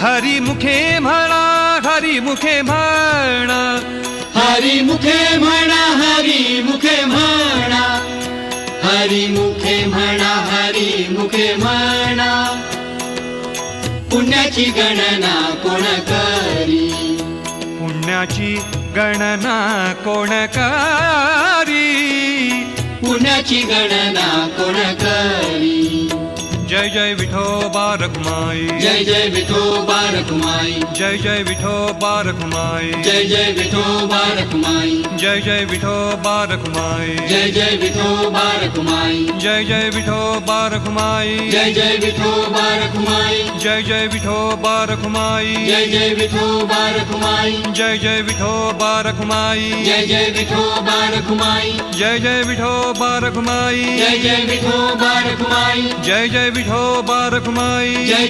हरी मुखे म्हणा, हरी मुखे म्हणा, हरी मुखे म्हणा, हरी मुखे म्हणा, हरी मुखे म्हणा, हरी मुखे म्हणा. पुण्याची गणना कोण करी, पुण्याची गणना कोण करी, पुण्याची गणना कोण करी. जय जय विठोबा रखुमाई, जय जय विठोबा रखुमाई, जय जय विठोबा रखुमाई, जय जय विठोबा रखुमाई, जय जय विठोबा रखुमाई, जय जय विठोबा रखुमाई, जय जय विठोबा रखुमाई, जय जय विठोबा रखुमाई, जय जय विठोबा रखुमाई, जय जय विठोबा रखुमाई, जय जय विठोबा रखुमाई, जय जय विठोबा रखुमाई, जय जय विठोबा रखुमाई, जय जय विठोबा रखुमाई, जय जय विठोबा रखुमाई. जय